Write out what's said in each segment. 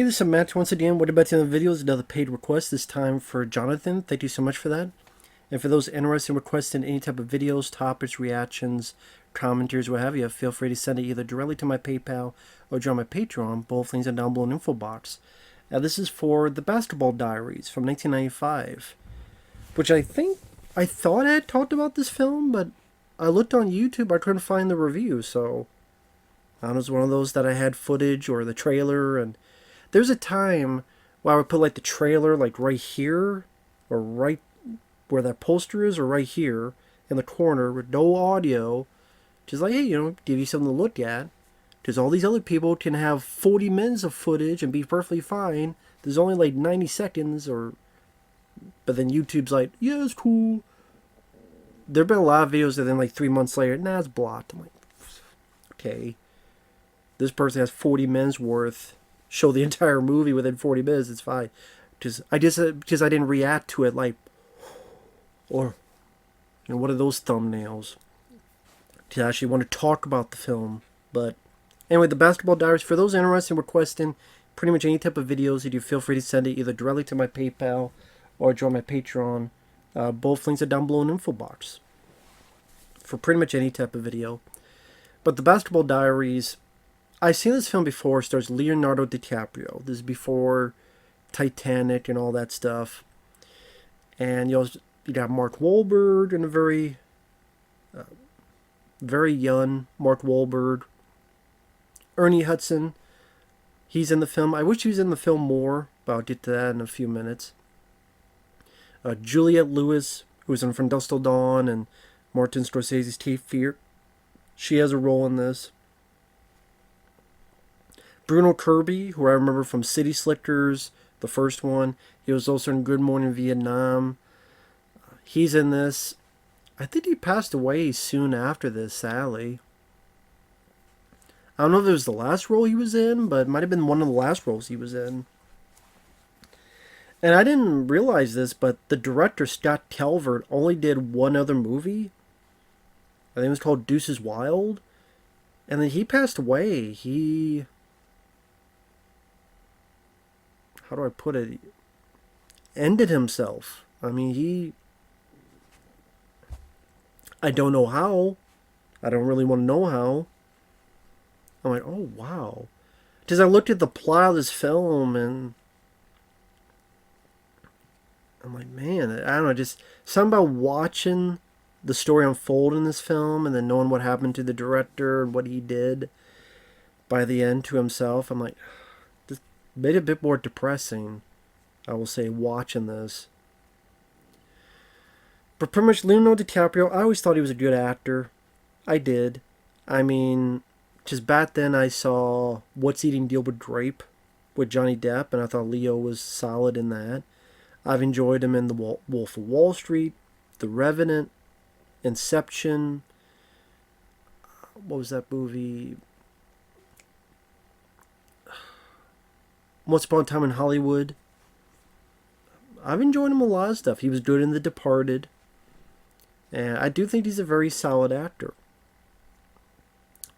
Hey, this is Matt once again. What about the other videos? Another paid request, this time for Jonathan. Thank you so much for that. And for those interested in requesting any type of videos, topics, reactions, commentaries, what have you, feel free to send it either directly to my PayPal or join my Patreon. Both links are down below in the info box. Now, this is for the Basketball Diaries from 1995, which I thought I had talked about this film, but I looked on YouTube, I couldn't find the review, so I don't know, it was one of those that I had footage or the trailer, and there's a time where I would put like the trailer like right here or right where that poster is or right here in the corner with no audio. Just like, hey, give you something to look at. Because all these other people can have 40 minutes of footage and be perfectly fine. There's only like 90 seconds but then YouTube's like, yeah, it's cool. There have been a lot of videos that then like 3 months later, nah, it's blocked. I'm like, okay. This person has 40 minutes worth. Show the entire movie within 40 minutes, it's fine. Because I didn't react to it like, or what are those thumbnails? To actually want to talk about the film. But anyway, the Basketball Diaries, for those interested in requesting pretty much any type of videos, you feel free to send it either directly to my PayPal or join my Patreon. Both links are down below in the info box for pretty much any type of video. But the Basketball Diaries, I've seen this film before. It stars Leonardo DiCaprio. This is before Titanic and all that stuff. And you got Mark Wahlberg and a very young Mark Wahlberg. Ernie Hudson, he's in the film. I wish he was in the film more, but I'll get to that in a few minutes. Juliette Lewis, who was in From Dusk Till Dawn and Martin Scorsese's Cape Fear. She has a role in this. Bruno Kirby, who I remember from City Slickers, the first one. He was also in Good Morning Vietnam. He's in this. I think he passed away soon after this, sadly. I don't know if it was the last role he was in, but it might have been one of the last roles he was in. And I didn't realize this, but the director, Scott Kalvert, only did one other movie. I think it was called Deuces Wild. And then he passed away. How do I put it? Ended himself. I mean, I don't know how. I don't really want to know how. I'm like, oh, wow. Because I looked at the plot of this film and I'm like, man, I don't know, just something about watching the story unfold in this film and then knowing what happened to the director and what he did by the end to himself. I'm like, this made it a bit more depressing, I will say, watching this. But pretty much Leonardo DiCaprio, I always thought he was a good actor. I did. I mean, just back then I saw What's Eating Gilbert Grape with Johnny Depp, and I thought Leo was solid in that. I've enjoyed him in The Wolf of Wall Street, The Revenant, Inception. What was that movie? Once Upon a Time in Hollywood. I've enjoyed him a lot of stuff. He was good in The Departed. And I do think he's a very solid actor.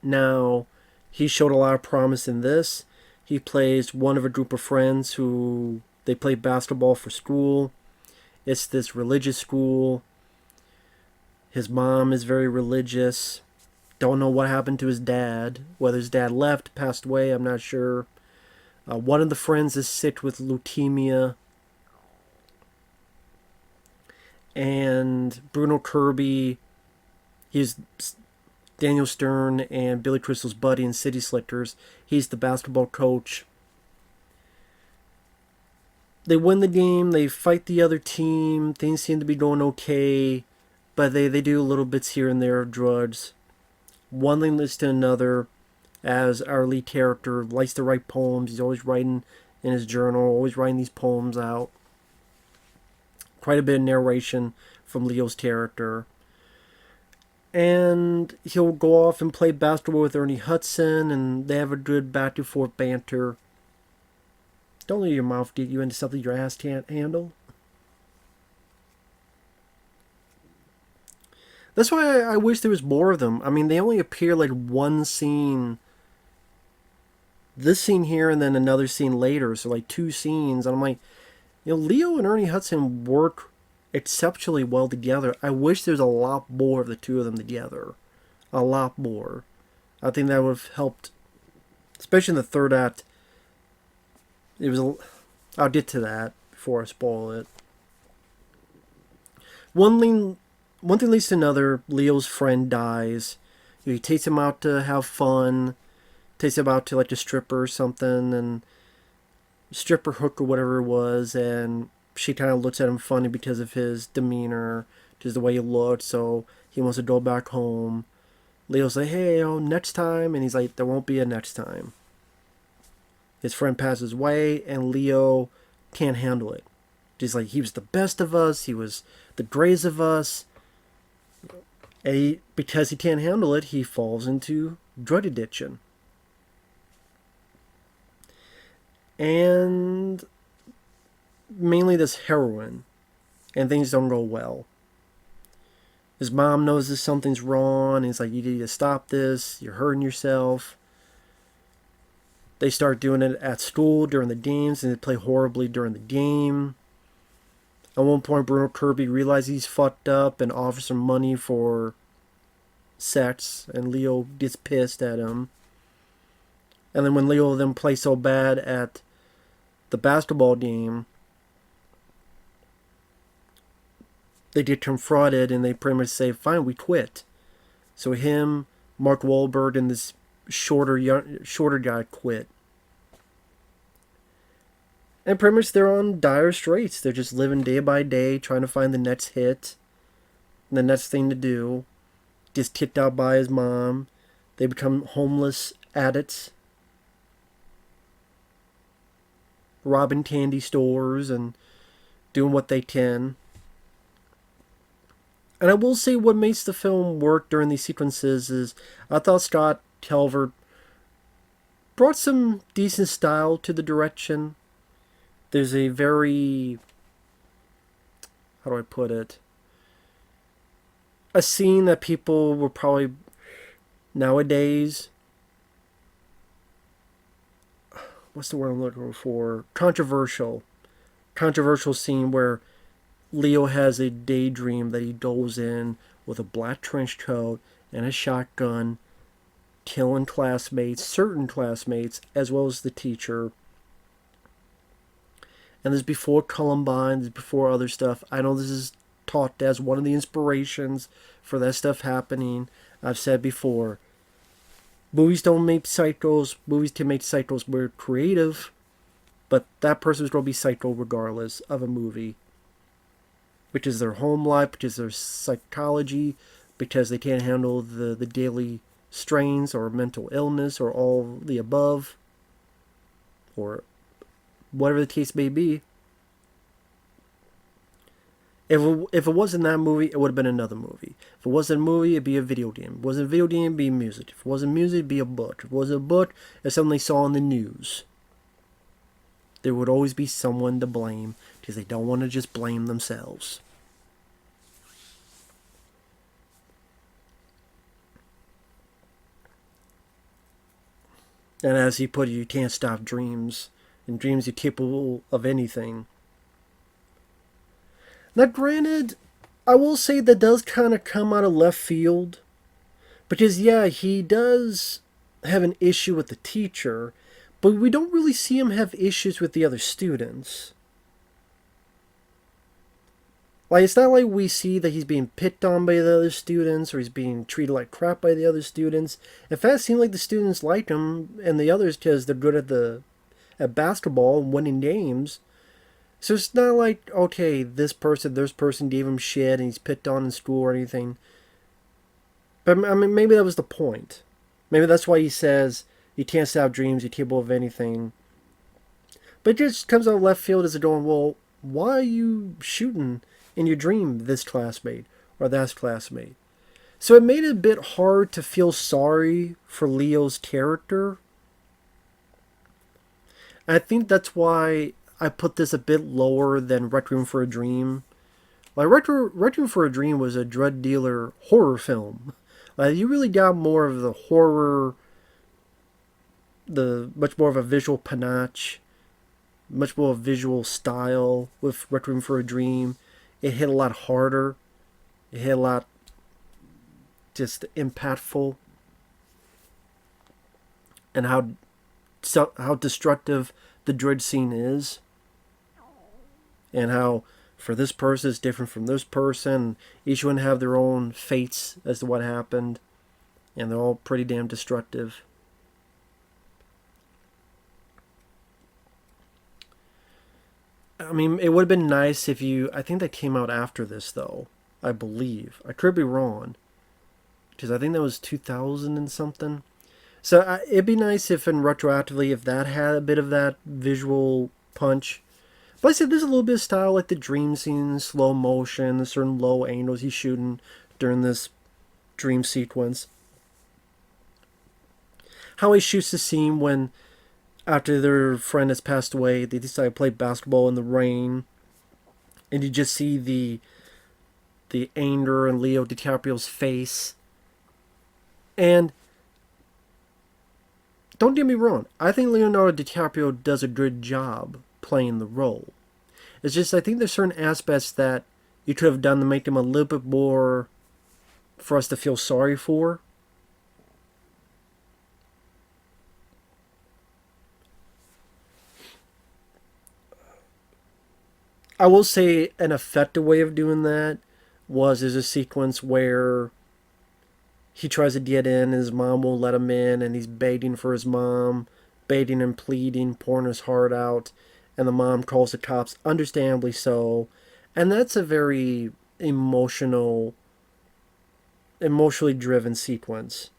Now, he showed a lot of promise in this. He plays one of a group of friends who they play basketball for school. It's this religious school. His mom is very religious. Don't know what happened to his dad. Whether his dad left, passed away, I'm not sure. One of the friends is sick with leukemia. And Bruno Kirby, he's Daniel Stern and Billy Crystal's buddy in City Slickers. He's the basketball coach. They win the game, they fight the other team, things seem to be going okay, but they do little bits here and there of drugs. One thing leads to another, as our lead character likes to write poems. He's always writing in his journal, always writing these poems out. Quite a bit of narration from Leo's character. And he'll go off and play basketball with Ernie Hudson, and they have a good back and forth banter. Don't let your mouth get you into something your ass can't handle. That's why I wish there was more of them. I mean, they only appear like one scene this scene here and then another scene later, so like two scenes, and I'm like, Leo and Ernie Hudson work exceptionally well together. I wish there's a lot more of the two of them together. A lot more. I think that would have helped, especially in the third act. I'll get to that before I spoil it. One thing leads to another. Leo's friend dies. He takes him out to have fun. Takes him out to like a stripper or something, and stripper hook or whatever it was, and she kind of looks at him funny because of his demeanor, just the way he looked. So he wants to go back home. Leo's like, hey, next time, and he's like, there won't be a next time. His friend passes away, and Leo can't handle it. He's like, he was the best of us. He was the greatest of us. And because he can't handle it, he falls into drug addiction. And mainly this heroin. And things don't go well. His mom knows that something's wrong. And he's like, you need to stop this. You're hurting yourself. They start doing it at school during the games, and they play horribly during the game. At one point, Bruno Kirby realizes he's fucked up and offers him money for sex, and Leo gets pissed at him. And then when Leo then plays so bad at the basketball game, they get confronted, and they pretty much say, fine, we quit. So him, Mark Wahlberg, and this shorter guy quit. And pretty much they're on dire straits. They're just living day by day, trying to find the next hit, the next thing to do. Gets kicked out by his mom. They become homeless addicts, robbing candy stores and doing what they can. And I will say what makes the film work during these sequences is I thought Scott Kalvert brought some decent style to the direction. There's a very, how do I put it? A scene that people will probably nowadays, what's the word I'm looking for? Controversial scene where Leo has a daydream that he goes in with a black trench coat and a shotgun, killing certain classmates, as well as the teacher. And this is before Columbine, this is before other stuff. I know this is taught as one of the inspirations for that stuff happening. I've said before, movies don't make psychos. Movies can make psychos. We're creative, but that person's going to be psycho regardless of a movie. Which is their home life, which is their psychology, because they can't handle the daily strains or mental illness or all the above, or whatever the case may be. If it wasn't that movie, it would have been another movie. If it wasn't a movie, it'd be a video game. If it wasn't a video game, it'd be music. If it wasn't music, it'd be a book. If it wasn't a book, it's something they saw on the news. There would always be someone to blame because they don't want to just blame themselves. And as he put it, you can't stop dreams. In dreams, you're capable of anything. Now, granted, I will say that does kind of come out of left field. Because, yeah, he does have an issue with the teacher, but we don't really see him have issues with the other students. Like, it's not like we see that he's being picked on by the other students or he's being treated like crap by the other students. In fact, it seems like the students like him and the others because they're good at basketball and winning games. So it's not like, okay, this person gave him shit and he's picked on in school or anything. But, I mean, maybe that was the point. Maybe that's why he says, you can't stop dreams, you're capable of anything. But it just comes out of left field as a going, well, why are you shooting in your dream this classmate or that classmate? So it made it a bit hard to feel sorry for Leo's character. And I think that's why I put this a bit lower than Requiem for a Dream. Like, Requiem for a Dream was a drug dealer horror film. Like, you really got more of the horror the much more of a visual panache, much more visual style with Requiem for a Dream. It hit a lot harder. It hit a lot just impactful, and how destructive the dread scene is, and how for this person is different from this person. Each one have their own fates as to what happened, and they're all pretty damn destructive. I mean, it would have been nice if you... I think that came out after this, though. I believe. I could be wrong. Because I think that was 2000 and something. So it'd be nice if, in retroactively, if that had a bit of that visual punch. But I said there's a little bit of style, like the dream scene, slow motion, the certain low angles he's shooting during this dream sequence. How he shoots the scene when, after their friend has passed away, they decide to play basketball in the rain. And you just see the anger in Leo DiCaprio's face. And don't get me wrong, I think Leonardo DiCaprio does a good job playing the role. It's just I think there's certain aspects that you could have done to make him a little bit more for us to feel sorry for. I will say an effective way of doing that was there's a sequence where he tries to get in and his mom won't let him in, and he's begging for his mom, begging and pleading, pouring his heart out, and the mom calls the cops, understandably so. And that's a very emotionally driven sequence.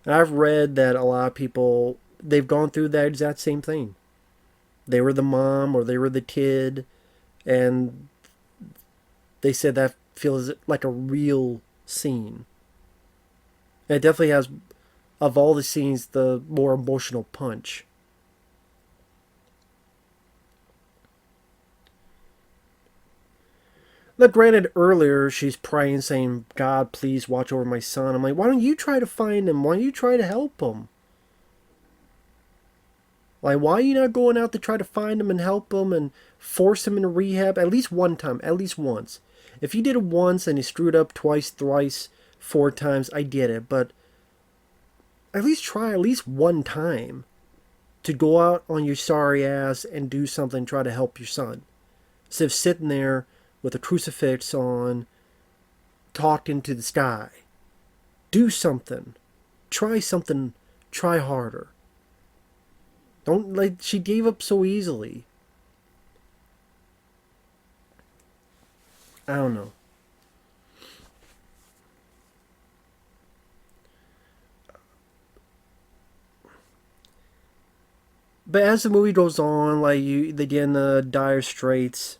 And I've read that a lot of people, they've gone through that exact same thing. They were the mom or they were the kid, and they said that feels like a real scene. And it definitely has, of all the scenes, the more emotional punch. Look, granted, earlier she's praying, saying, God, please watch over my son. I'm like, why don't you try to find him? Why don't you try to help him? Like, why are you not going out to try to find him and help him and force him into rehab at least one time, at least once? If you did it once and he screwed up twice, thrice, 4 times, I get it. But at least try at least one time to go out on your sorry ass and do something, try to help your son. Instead of sitting there with a crucifix on, talking to the sky. Do something. Try something. Try harder. Don't, like, she gave up so easily. I don't know. But as the movie goes on, like they get in the dire straits.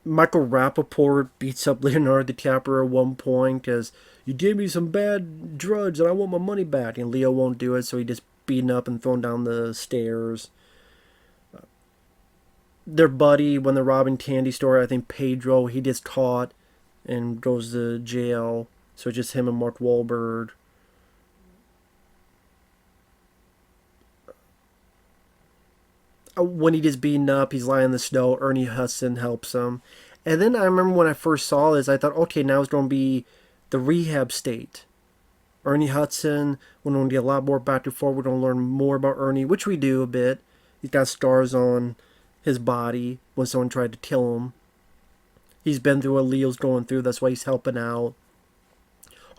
Michael Rappaport beats up Leonardo DiCaprio at one point because you gave me some bad drugs and I want my money back. And Leo won't do it, so he just beaten up and thrown down the stairs. Their buddy, when they're robbing candy store, I think Pedro, he gets caught and goes to jail. So it's just him and Mark Wahlberg. When he gets beaten up, he's lying in the snow. Ernie Hudson helps him. And then I remember when I first saw this, I thought, okay, now it's going to be the rehab state. Ernie Hudson, we're going to get a lot more back and forth. We're going to learn more about Ernie, which we do a bit. He's got scars on his body when someone tried to kill him. He's been through what Leo's going through. That's why he's helping out.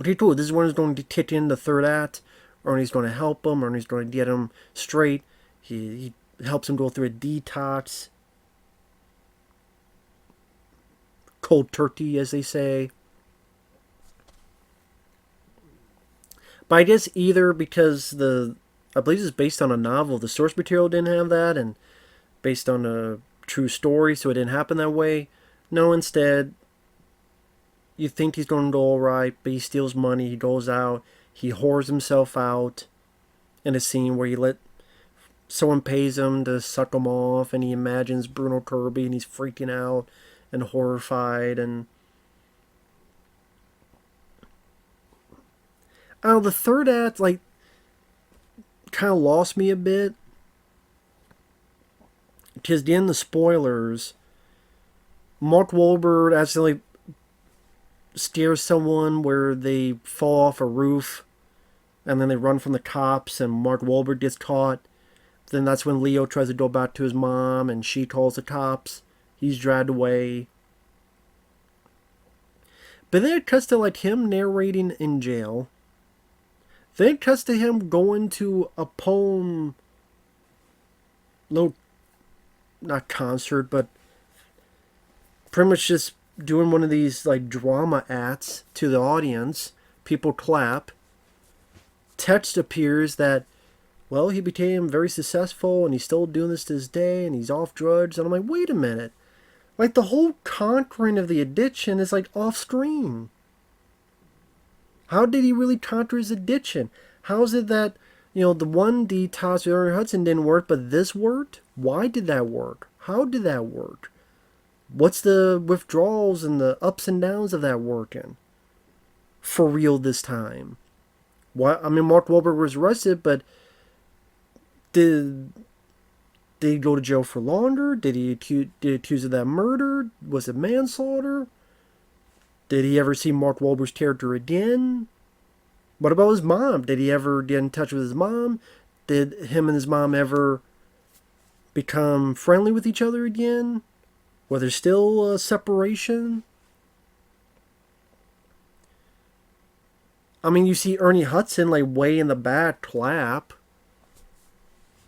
Okay, cool. This is when he's going to kick in the third act. Ernie's going to help him. Ernie's going to get him straight. He helps him go through a detox. Cold turkey, as they say. But I guess either because I believe it's based on a novel, the source material didn't have that, and based on a true story, so it didn't happen that way. No, instead, you think he's going to go alright, but he steals money, he goes out, he whores himself out in a scene where someone pays him to suck him off, and he imagines Bruno Kirby, and he's freaking out and horrified. And I don't know, the third act, like, kind of lost me a bit. Because the end, the spoilers, Mark Wahlberg accidentally scares someone where they fall off a roof and then they run from the cops and Mark Wahlberg gets caught. Then that's when Leo tries to go back to his mom and she calls the cops. He's dragged away. But then it cuts to like him narrating in jail. Then it cuts to him going to a poem, little, not concert, but pretty much just doing one of these like drama acts to the audience. People clap. Text appears that, well, he became very successful and he's still doing this to this day and he's off drugs. And I'm like, wait a minute. Like, the whole conquering of the addiction is like off screen. How did he really conquer his addiction? How is it that, the one detox with Ernie Hudson didn't work, but this worked? Why did that work? How did that work? What's the withdrawals and the ups and downs of that working? For real this time. Why? I mean, Mark Wahlberg was arrested, but did he go to jail for longer? Did he accuse of that murder? Was it manslaughter? Did he ever see Mark Wahlberg's character again? What about his mom? Did he ever get in touch with his mom? Did him and his mom ever become friendly with each other again? Was there still a separation? I mean, you see Ernie Hudson like way in the back clap.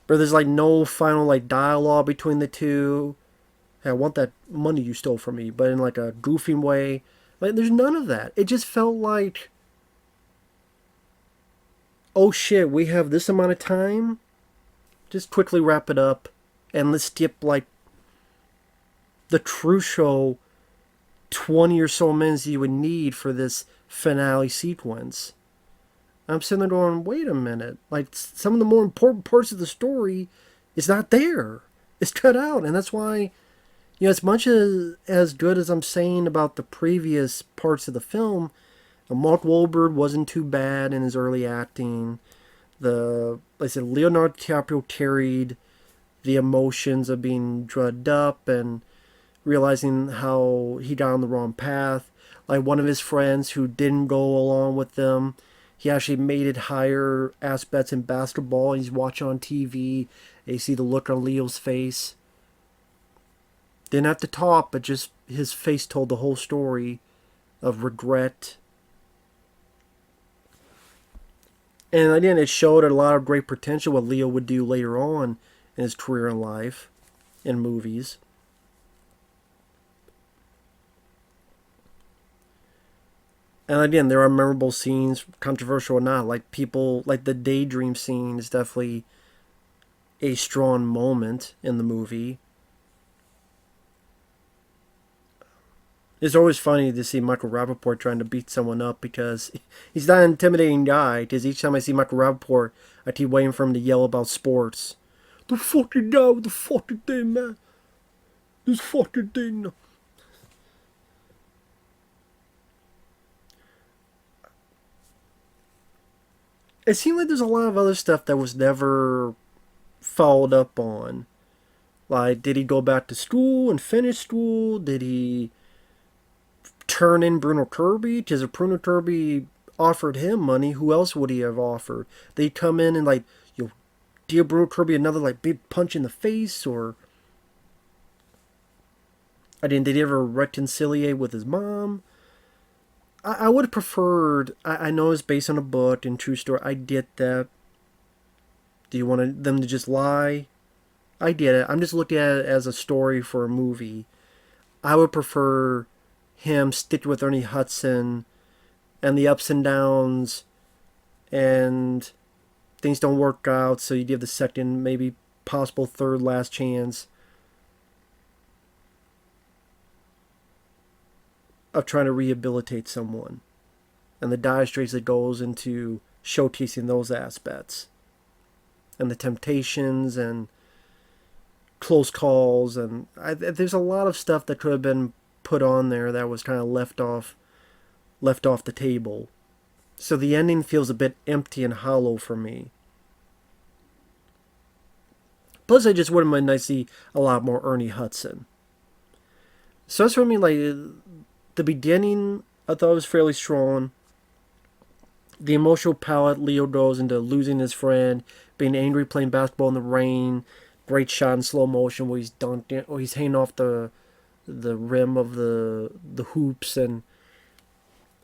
But there's like no final like dialogue between the two. Hey, I want that money you stole from me, but in like a goofing way. Like, there's none of that. It just felt like, oh shit, we have this amount of time. Just quickly wrap it up, and let's skip like the crucial 20 or so minutes you would need for this finale sequence. I'm sitting there going, wait a minute. Like, some of the more important parts of the story is not there. It's cut out. And that's why, as much as good as I'm saying about the previous parts of the film, Mark Wahlberg wasn't too bad in his early acting. Like I said, Leonardo DiCaprio carried the emotions of being drugged up and realizing how he got on the wrong path. Like, one of his friends who didn't go along with them, he actually made it higher aspects in basketball. He's watching on TV, and you see the look on Leo's face. Didn't have to talk, but just his face told the whole story of regret. And again, it showed a lot of great potential what Leo would do later on in his career in life, in movies. And again, there are memorable scenes, controversial or not. Like, people, like the daydream scene is definitely a strong moment in the movie. It's always funny to see Michael Rappaport trying to beat someone up because he's not an intimidating guy. Because each time I see Michael Rappaport, I keep waiting for him to yell about sports. The fucking guy with the fucking thing, man. This fucking thing. It seemed like there's a lot of other stuff that was never followed up on. Like, did he go back to school and finish school? Did he turn in Bruno Kirby? Because if Bruno Kirby offered him money, who else would he have offered? They'd come in and like, deal Bruno Kirby another like big punch in the face, or did he ever reconciliate with his mom? I would have preferred. I know it's based on a book and true story. I get that. Do you want them to just lie? I get it. I'm just looking at it as a story for a movie. I would prefer him stick with Ernie Hudson and the ups and downs, and things don't work out, so you give the second, maybe possible third last chance of trying to rehabilitate someone. And the dire straits that goes into showcasing those aspects. And the temptations and close calls. And there's a lot of stuff that could have been put on there that was kind of left off the table. So the ending feels a bit empty and hollow for me. Plus, I just wouldn't mind to see a lot more Ernie Hudson. So that's for me, like, the beginning, I thought was fairly strong. The emotional palette Leo goes into losing his friend, being angry, playing basketball in the rain, great shot in slow motion where he's dunking, or he's hanging off the rim of the hoops and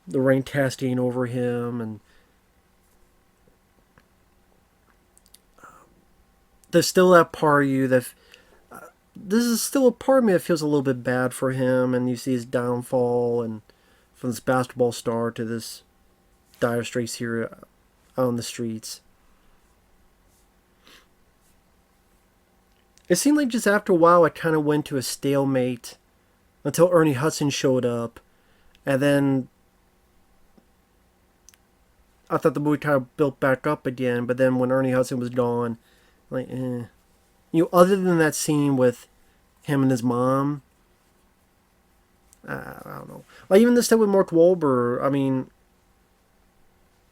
the rain casting over him, and there's still that part of you that this is still a part of me that feels a little bit bad for him, and you see his downfall, and from this basketball star to this dire straits here out on the streets. It seemed like just after a while, it kind of went to a stalemate until Ernie Hudson showed up, and then I thought the movie kind of built back up again. But then when Ernie Hudson was gone, like, other than that scene with him and his mom, I don't know. Like even the stuff with Mark Wahlberg. I mean,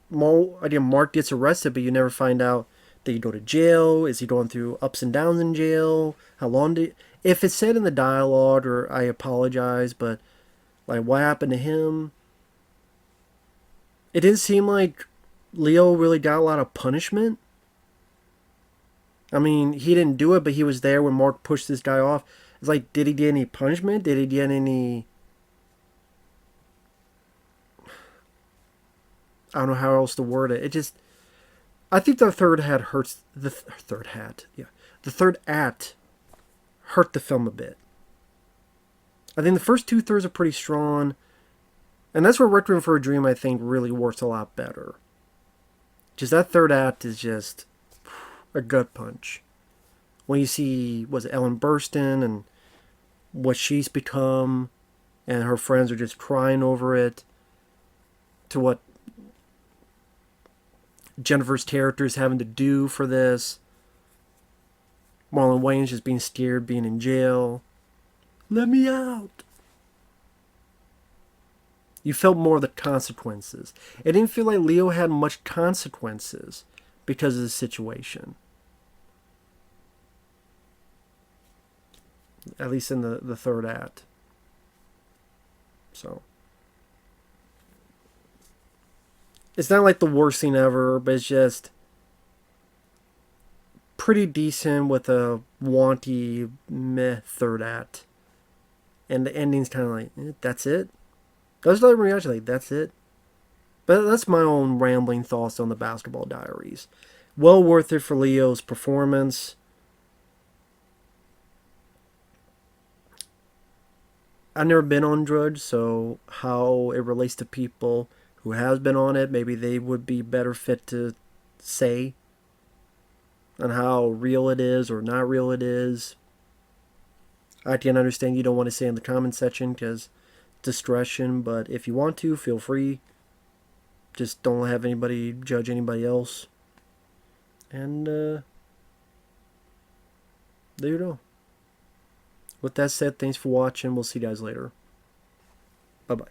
Mark gets arrested, but you never find out did he go to jail? Is he going through ups and downs in jail? How long did? If it's said in the dialogue, or I apologize, but like what happened to him? It didn't seem like Leo really got a lot of punishment. I mean, he didn't do it, but he was there when Mark pushed this guy off. It's like, did he get any punishment? Did he get any? I don't know how else to word it. It just, I think the third act hurts. The third act, yeah, the third act hurt the film a bit. I think the first 2/3 are pretty strong, and that's where Requiem for a Dream I think really works a lot better. Just that third act is just a gut punch. When you see, was it Ellen Burstyn and what she's become, and her friends are just crying over it, to what Jennifer's character is having to do for this. Marlon Wayans just being scared, being in jail. Let me out. You felt more of the consequences. It didn't feel like Leo had much consequences because of the situation. At least in the third act. So. It's not like the worst thing ever, but it's just pretty decent with a wanty meh third act. And the ending's kind of like, that's it? That's not reaction, like, that's it? But that's my own rambling thoughts on the Basketball Diaries. Well worth it for Leo's performance. I've never been on drugs, so how it relates to people who has been on it, maybe they would be better fit to say on how real it is or not real it is. I can understand you don't want to say in the comment section because discretion, but if you want to, feel free. Just don't have anybody judge anybody else. And there you go. With that said, thanks for watching. We'll see you guys later. Bye-bye.